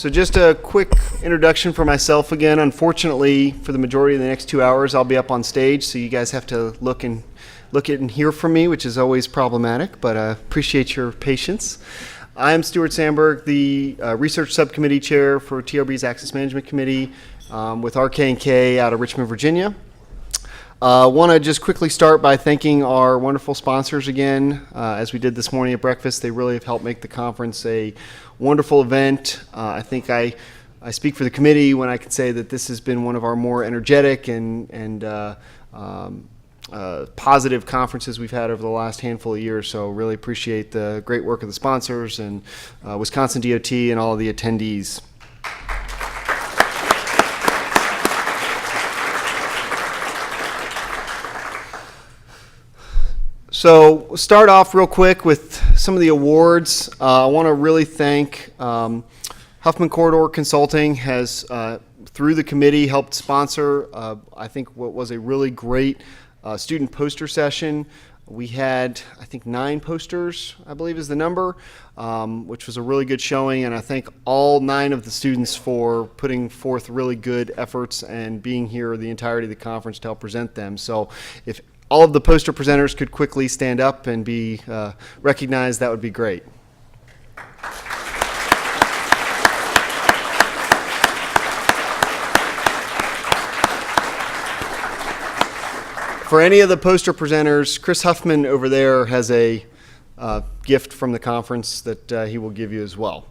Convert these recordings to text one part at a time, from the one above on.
So just a quick introduction for myself again. Unfortunately, for the majority of the next 2 hours, I'll be up on stage, so you guys have to look at and hear from me, which is always problematic, but I appreciate your patience. I'm Stuart Samberg, the Research Subcommittee Chair for TRB's Access Management Committee with RK&K out of Richmond, Virginia. I want to just quickly start by thanking our wonderful sponsors again. As we did this morning at breakfast, they really have helped make the conference a wonderful event. I think I speak for the committee when I can say that this has been one of our more energetic and positive conferences we've had over the last handful of years. So really appreciate the great work of the sponsors and Wisconsin DOT and all of the attendees. So we'll start off real quick with some of the awards. I want to really thank Huffman Corridor Consulting has, through the committee, helped sponsor, I think, what was a really great student poster session. We had, I think, 9 posters, I believe is the number, which was a really good showing, and I thank all 9 of the students for putting forth really good efforts and being here the entirety of the conference to help present them. So if all of the poster presenters could quickly stand up and be recognized, that would be great. For any of the poster presenters, Chris Huffman over there has a gift from the conference that he will give you as well.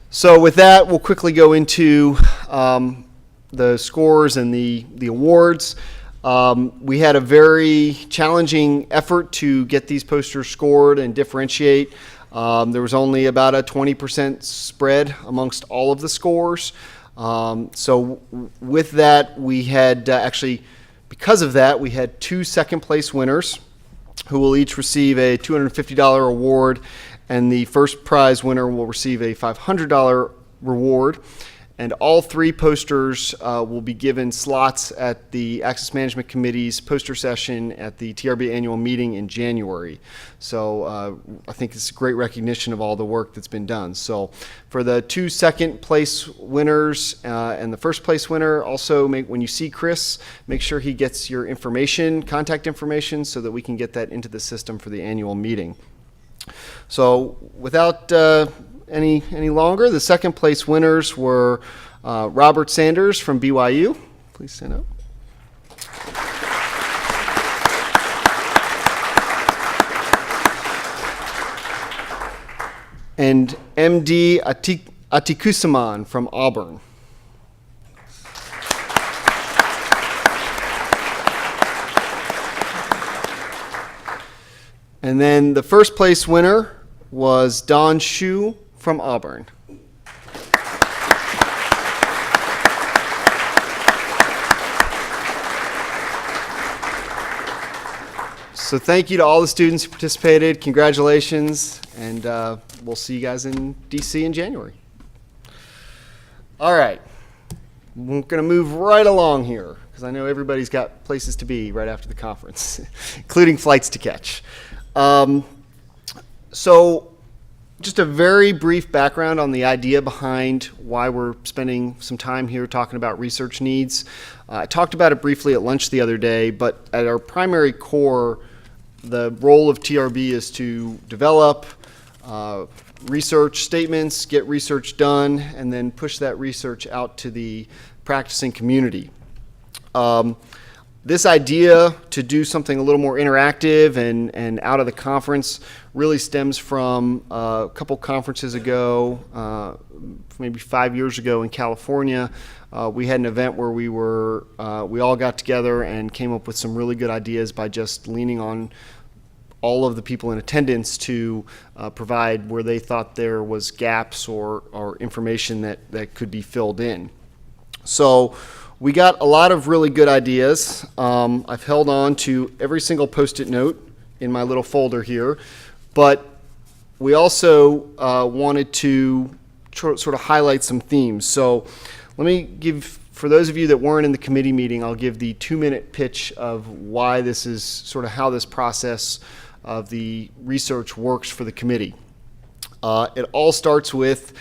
So with that, we'll quickly go into the scores and the awards. We had a very challenging effort to get these posters scored and differentiate. There was only about a 20% spread amongst all of the scores. So with that, we had because of that, we had 2 second place winners who will each receive a $250 award, and the first prize winner will receive a $500 reward. And all 3 posters will be given slots at the Access Management Committee's poster session at the TRB annual meeting in January. So I think it's a great recognition of all the work that's been done. So for the 2 second place winners and the first place winner, also when you see Chris, make sure he gets your information, contact information, so that we can get that into the system for the annual meeting. So without any longer, the second place winners were Robert Sanders from BYU. Please stand up. And MD Atikusaman from Auburn. And then the first place winner was Don Shu from Auburn. So thank you to all the students who participated. Congratulations, and we'll see you guys in DC in January. All right, we're going to move right along here because I know everybody's got places to be right after the conference, including flights to catch. So just a very brief background on the idea behind why we're spending some time here talking about research needs. I talked about it briefly at lunch the other day, but at our primary core, the role of TRB is to develop research statements, get research done, and then push that research out to the practicing community. This idea to do something a little more interactive and out of the conference really stems from a couple conferences ago, maybe 5 years ago in California. We had an event where we all got together and came up with some really good ideas by just leaning on all of the people in attendance to provide where they thought there was gaps or information that could be filled in. So we got a lot of really good ideas. I've held on to every single Post-it note in my little folder here, but we also wanted to sort of highlight some themes. So let me give, for those of you that weren't in the committee meeting, I'll give the 2-minute pitch of why this is sort of how this process of the research works for the committee. It all starts with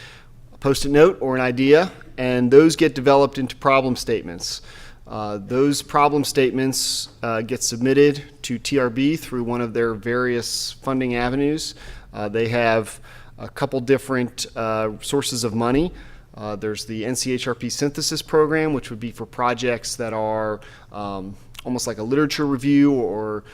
Post-it note or an idea, and those get developed into problem statements. Those problem statements get submitted to TRB through one of their various funding avenues. They have a couple different sources of money. There's the NCHRP synthesis program, which would be for projects that are almost like a literature review, or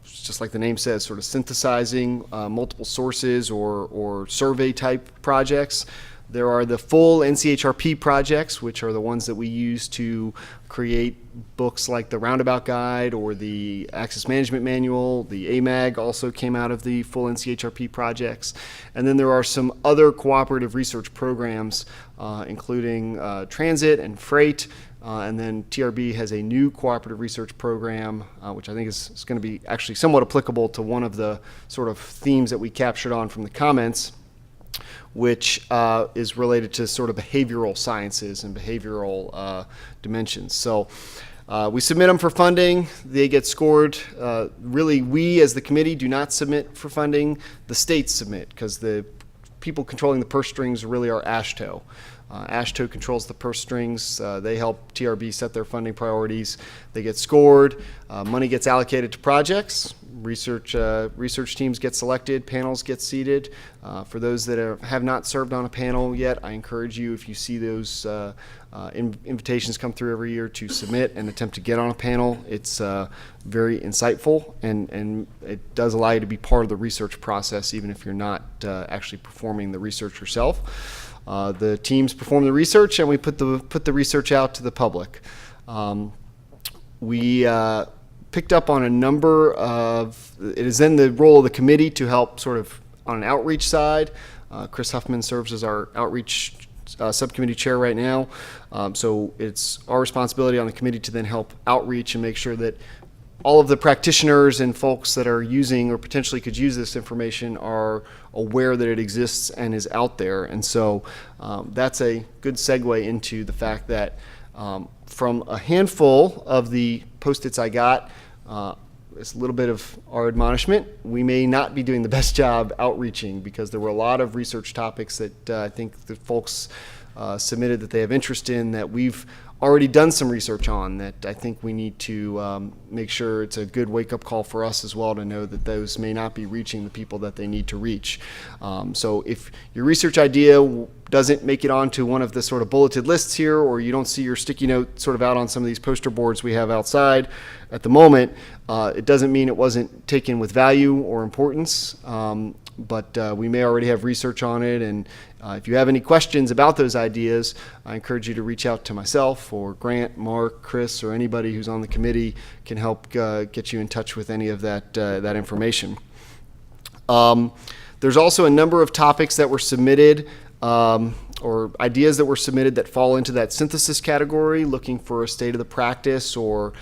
just like the name says, sort of synthesizing multiple sources or survey type projects. There are the full NCHRP projects, which are the ones that we use to create books like the Roundabout Guide or the Access Management Manual. The AMAG also came out of the full NCHRP projects. And then there are some other cooperative research programs, including transit and freight. And then TRB has a new cooperative research program, which I think is going to be actually somewhat applicable to one of the sort of themes that we captured on from the comments, which is related to sort of behavioral sciences and behavioral dimensions. So we submit them for funding. They get scored. Really, we as the committee do not submit for funding. The states submit, because the people controlling the purse strings really are AASHTO. AASHTO controls the purse strings. They help TRB set their funding priorities. They get scored. Money gets allocated to projects. Research teams get selected. Panels get seated. For those that have not served on a panel yet, I encourage you, if you see those invitations come through every year, to submit and attempt to get on a panel. It's very insightful, and it does allow you to be part of the research process, even if you're not actually performing the research yourself. The teams perform the research, and we put the research out to the public. We picked up on a number of, it is then the role of the committee to help sort of on an outreach side. Chris Huffman serves as our outreach subcommittee chair right now. So it's our responsibility on the committee to then help outreach and make sure that all of the practitioners and folks that are using or potentially could use this information are aware that it exists and is out there. And so that's a good segue into the fact that from a handful of the Post-its I got, it's a little bit of our admonishment. We may not be doing the best job outreaching, because there were a lot of research topics that I think the folks submitted that they have interest in, that we've already done some research on, that I think we need to make sure it's a good wake-up call for us as well, to know that those may not be reaching the people that they need to reach. So if your research idea doesn't make it onto one of the sort of bulleted lists here, or you don't see your sticky note sort of out on some of these poster boards we have outside at the moment, it doesn't mean it wasn't taken with value or importance, but we may already have research on it. And if you have any questions about those ideas, I encourage you to reach out to myself or Grant, Mark, Chris, or anybody who's on the committee can help get you in touch with any of that information. There's also a number of topics that were submitted, or ideas that were submitted, that fall into that synthesis category, looking for a state of the practice or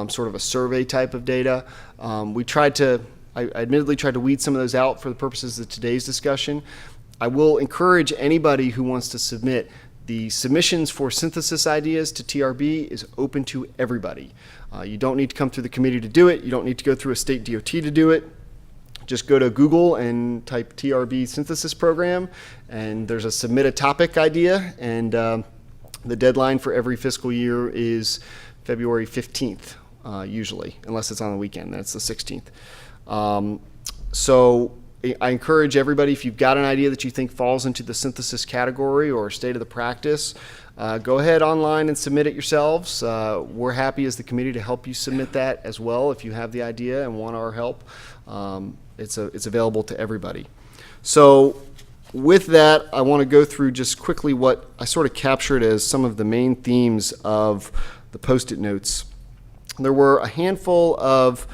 sort of a survey type of data. I admittedly tried to weed some of those out for the purposes of today's discussion. I will encourage anybody who wants to submit. The submissions for synthesis ideas to TRB is open to everybody. You don't need to come through the committee to do it. You don't need to go through a state DOT to do it. Just go to Google and type TRB synthesis program, and there's a submit a topic idea, and the deadline for every fiscal year is February 15th, usually, unless it's on the weekend. That's the 16th. So I encourage everybody, if you've got an idea that you think falls into the synthesis category or state of the practice, go ahead online and submit it yourselves. We're happy as the committee to help you submit that as well if you have the idea and want our help. It's available to everybody. So with that, I want to go through just quickly what I sort of captured as some of the main themes of the Post-it notes. There were a handful of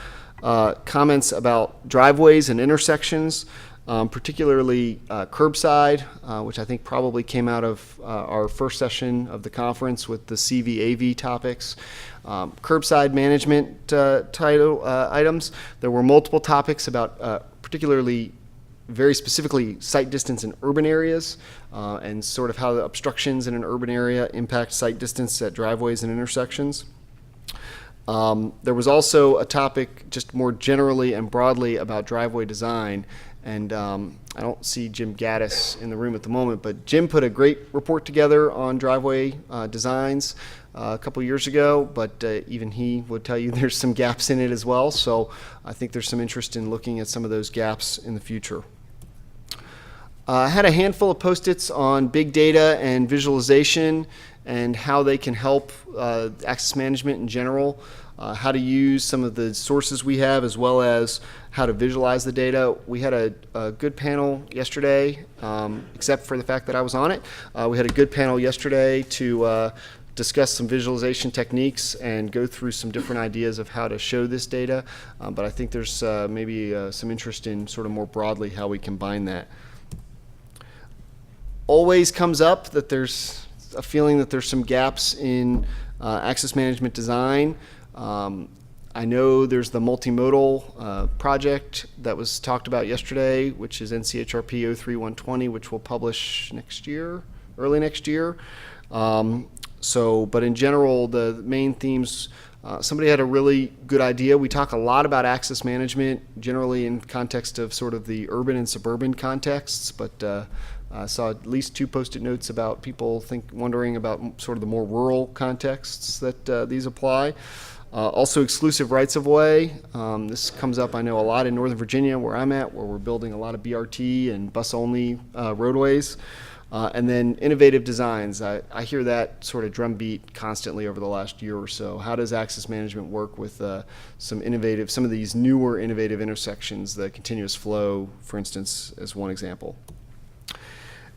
comments about driveways and intersections, particularly curbside, which I think probably came out of our first session of the conference with the CVAV topics. Curbside management items. There were multiple topics about particularly, very specifically, sight distance in urban areas, and sort of how the obstructions in an urban area impact sight distance at driveways and intersections. There was also a topic just more generally and broadly about driveway design. And I don't see Jim Gaddis in the room at the moment, but Jim put a great report together on driveway designs a couple years ago, but even he would tell you there's some gaps in it as well. So I think there's some interest in looking at some of those gaps in the future. I had a handful of post-its on big data and visualization and how they can help access management in general, how to use some of the sources we have, as well as how to visualize the data. We had a good panel yesterday, except for the fact that I was on it. We had a good panel yesterday to discuss some visualization techniques and go through some different ideas of how to show this data. But I think there's maybe some interest in sort of more broadly how we combine that. Always comes up that there's a feeling that there's some gaps in access management design. I know there's the multimodal project that was talked about yesterday, which is NCHRP 03120, which we'll publish next year, early next year. But in general, the main themes, somebody had a really good idea. We talk a lot about access management, generally in context of sort of the urban and suburban contexts, but I saw at least 2 post-it notes about people wondering about sort of the more rural contexts that these apply. Also exclusive rights-of-way. This comes up, I know, a lot in Northern Virginia, where I'm at, where we're building a lot of BRT and bus-only roadways. And then innovative designs. I hear that sort of drumbeat constantly over the last year or so. How does access management work with some of these newer innovative intersections, the continuous flow, for instance, as one example.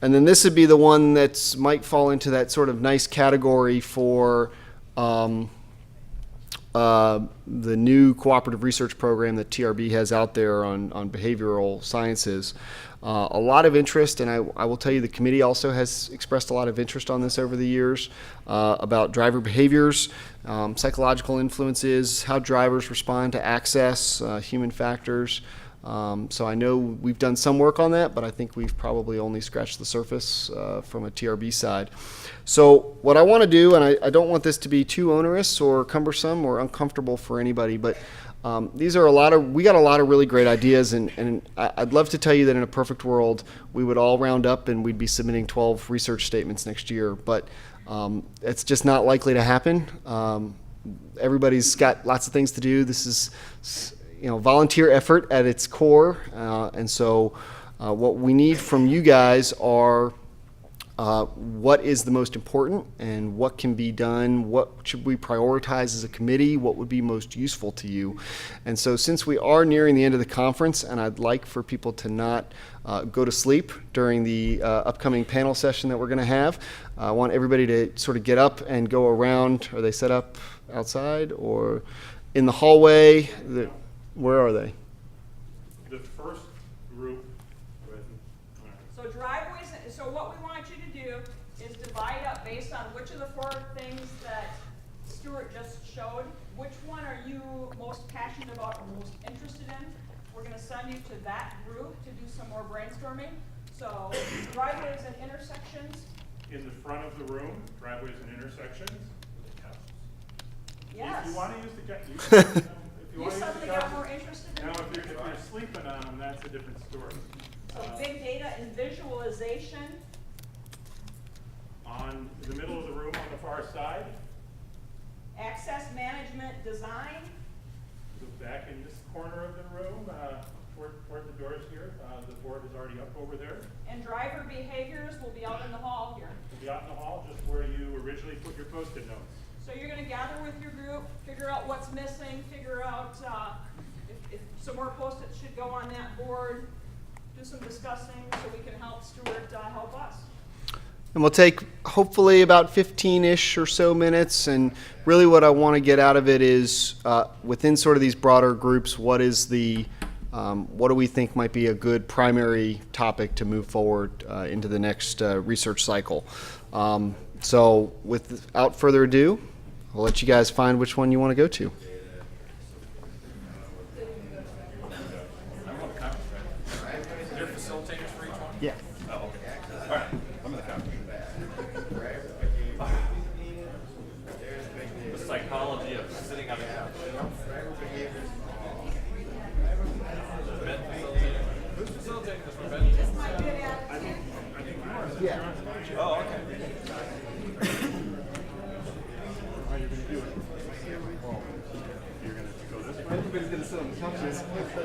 And then this would be the one that might fall into that sort of nice category for the new cooperative research program that TRB has out there on behavioral sciences. A lot of interest, and I will tell you the committee also has expressed a lot of interest on this over the years about driver behaviors, psychological influences, how drivers respond to access, human factors. So I know we've done some work on that, but I think we've probably only scratched the surface from a TRB side. So what I want to do, and I don't want this to be too onerous or cumbersome or uncomfortable for anybody, but we got a lot of really great ideas, and I'd love to tell you that in a perfect world, we would all round up and we'd be submitting 12 research statements next year, but it's just not likely to happen. Everybody's got lots of things to do. This is volunteer effort at its core, and so what we need from you guys are what is the most important and what can be done, what should we prioritize as a committee, what would be most useful to you. And so since we are nearing the end of the conference, and I'd like for people to not go to sleep during the upcoming panel session that we're going to have, I want everybody to sort of get up and go around. Are they set up outside or in the hallway? Where are they? The first group. So driveways, so what we want you to do is divide up based on which of the 4 things that Stuart just showed. Which one are you most passionate about or most interested in? We're going to send you to that group to do some more brainstorming. So driveways and intersections. In the front of the room, driveways and intersections. Yes. If you want to use the You suddenly got more interested in now, it? if you're sleeping on them, that's a different story. So big data and visualization. On the middle of the room on the far side. Access management design. So back in this corner of the room, toward the doors here, the board is already up over there. And driver behaviors will be out in the hall here. We'll be out in the hall, just where you originally put your post-it notes. So you're going to gather with your group, figure out what's missing, figure out if some more post-its should go on that board, do some discussing so we can help Stuart help us. And we'll take hopefully about 15-ish or so minutes, and really what I want to get out of it is within sort of these broader groups, what do we think might be a good primary topic to move forward into the next research cycle. So without further ado, I'll let you guys find which one you want to go to. Yeah. Oh, okay. All right. I'm in the conference. The psychology of sitting on a couch.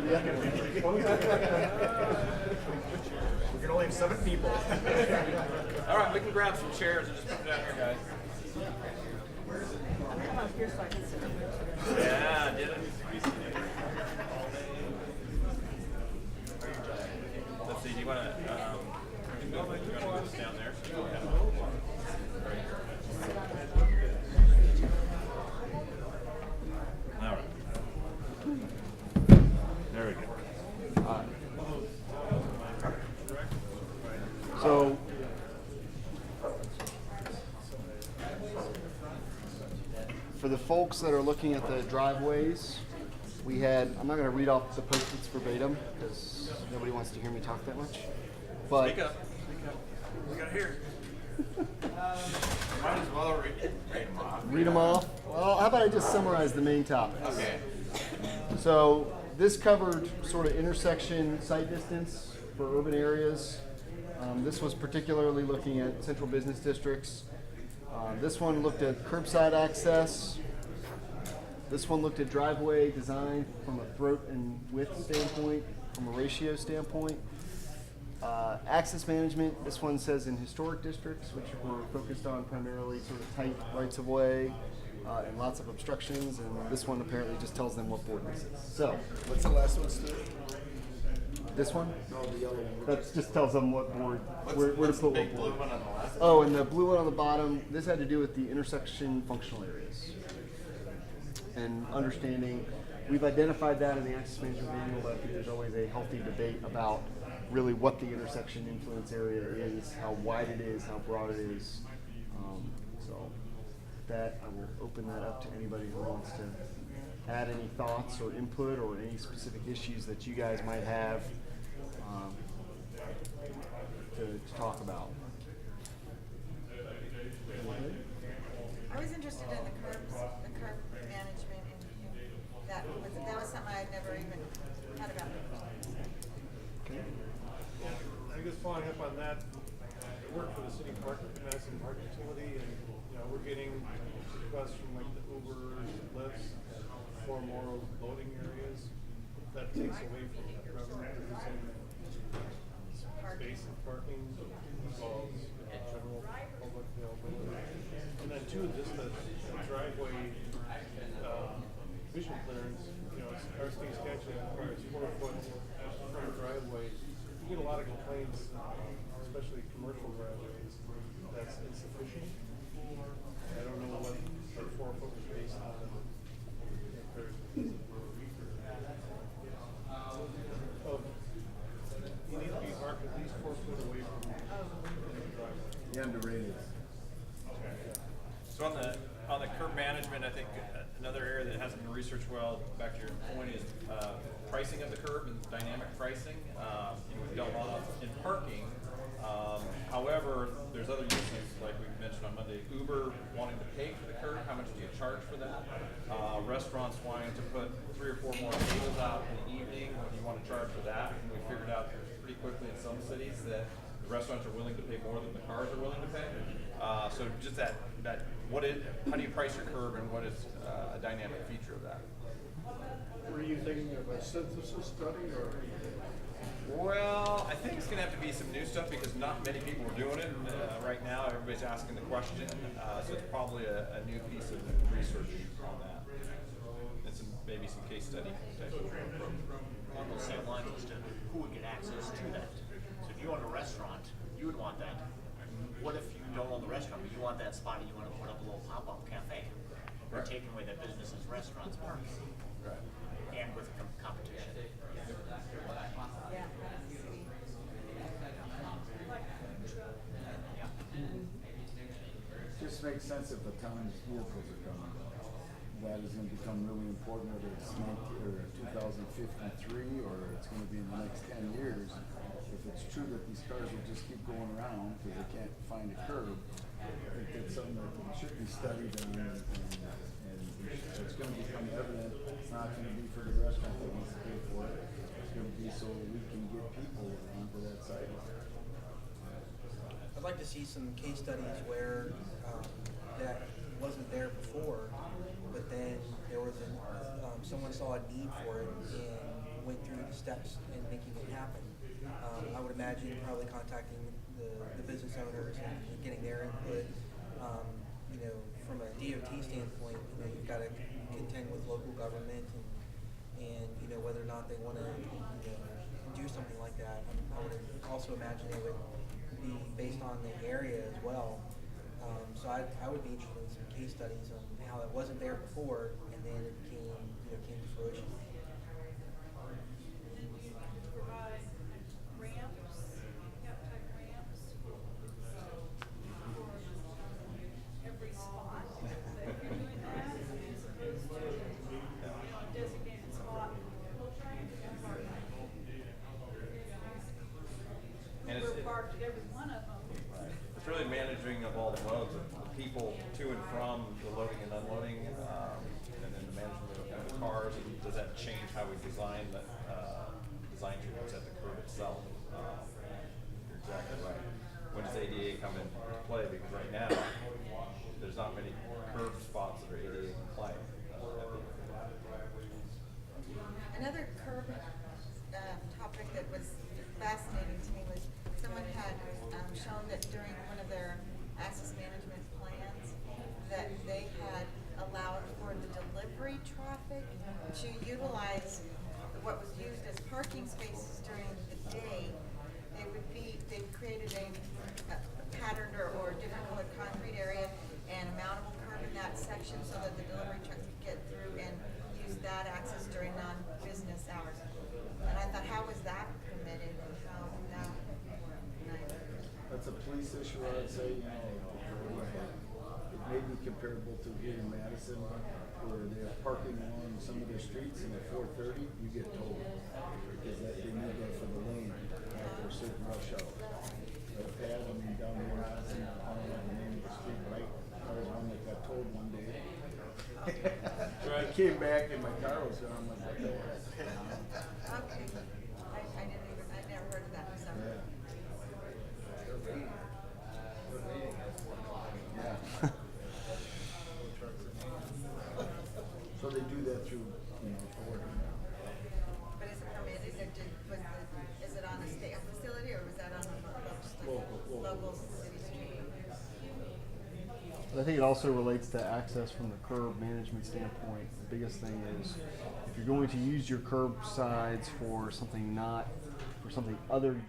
We can only have 7 people. All right, we can grab some chairs and just put them down here, guys. Come up here so I can sit. Yeah, did it. Let's see, do you want to move this down there? So you have all right. There we go. So, for the folks that are looking at the driveways, we had, I'm not going to read off the post-its verbatim because nobody wants to hear me talk that much. But Speak up. We got to hear. Might as well read them off. read them off. Well, how about I just summarize the main topics? Okay. So this covered sort of intersection sight distance for urban areas. This was particularly looking at central business districts. This one looked at curbside access. This one looked at driveway design from a throat and width standpoint, from a ratio standpoint. Access management, this one says in historic districts, which were focused on primarily sort of tight rights of way and lots of obstructions, and this one apparently just tells them what board this is. So, What's the last one, Stuart? this one? No, the yellow one. That just tells them what board, where to What's the put what big blue board. one on the left? Oh, and the blue one on the bottom, this had to do with the intersection functional areas. And understanding, we've identified that in the access management manual, but I think there's always a healthy debate about really what the intersection influence area is, how wide it is, how broad it is. So with that, I will open that up to anybody who wants to add any thoughts or input or any specific issues that you guys might have to talk about. I was interested in the curb management, and that was something I'd never even thought about. Okay. I guess following up on that, I work for the city Madison Park Utility, and we're getting requests from like the Ubers, Lyfts for more loading areas. That takes away from revenue producing space and parking involves general public availability. And then two, just the driveway vision clearance, our state statute requires 4 foot from a driveway. You get a lot of complaints, especially commercial driveways, that's insufficient. I don't know what our 4 foot was based on. You need to be parked at least 4 foot away from the driveway. And the radius. So on the curb management, I think another area that hasn't been researched well, back to your point, is pricing of the curb and dynamic pricing. We've done a lot in parking. However, there's other uses, like we mentioned on Monday, Uber wanting to pay for the curb. How much do you charge for that? Restaurants wanting to put 3 or 4 more tables out in the evening. What do you want to charge for that? And we figured out pretty quickly in some cities that the restaurants are willing to pay more than the cars are willing to pay. So just how do you price your curb, and what is a dynamic feature of that? Were you thinking of a synthesis study or? Well, I think it's going to have to be some new stuff because not many people are doing it right now. Everybody's asking the question, so it's probably a new piece of research on that, and maybe some case study type of approach. On those same lines as to who would get access to that. So if you own a restaurant, you would want that. What if you don't own the restaurant, but you want that spot and you want to put up a little pop-up cafe? You're taking away that businesses, restaurants, parks, Right. and with competition. Yeah. Just makes sense if the town's vehicles are coming. That is going to become really important, whether it's 2053 or it's going to be in the next 10 years. If it's true that these cars will just keep going around because they can't find a curb, I think that's something that should be studied and it's going to become evident. It's not going to be for the restaurant that wants to pay for it. It's going to be so we can get people onto that sidewalk. I'd like to see some case studies where that wasn't there before, but then there was someone saw a need for it and went through the steps in making it happen. I would imagine probably contacting the business owners and getting their input. You know, from a DOT standpoint, you know, you've got to contend with local government and you know, whether or not they want to, you know, do something like that. I would also imagine it would be based on the area as well. So I would be interested in some case studies on how it wasn't there before and then it came to fruition. Provide ramps, type ramps for every spot. That if you're doing that, as opposed to a designated spot, we'll try and do that. And We're parked at every one of them. It's really managing of all the modes of the people to and from the loading and unloading, and then the management of the cars. And does that change how we design the design treatments at the curb itself? You're exactly right. When does ADA come into play? Because right now, there's not many curb spots that are ADA compliant. Another curb topic that was fascinating to me was someone had shown that during one of their access management plans that they had allowed for the delivery traffic to utilize what was used as parking spaces during the day. They've created a patterned or different colored concrete area and a mountable curb in that section so that the delivery trucks could get through and use that access during non-business hours. And I thought, how was that permitted and how that That's a police issue, I'd say, you know, it may be comparable to here in Madison, where they're parking along some of their streets and at 4:30, you get told, because they need that for the lane after a certain rush hour. But Pat, I mean, down here in Madison, I don't know the name of the street, right? I was one that got told one day. I came back and my car was gone, I'm like, what the heck? Okay. I never heard of that. So. Yeah. So they do that through, you know, Ford. But is it permitted? Is it on a state facility or was that on a local city street? I think it also relates to access from the curb management standpoint. The biggest thing is if you're going to use your curb sides for something other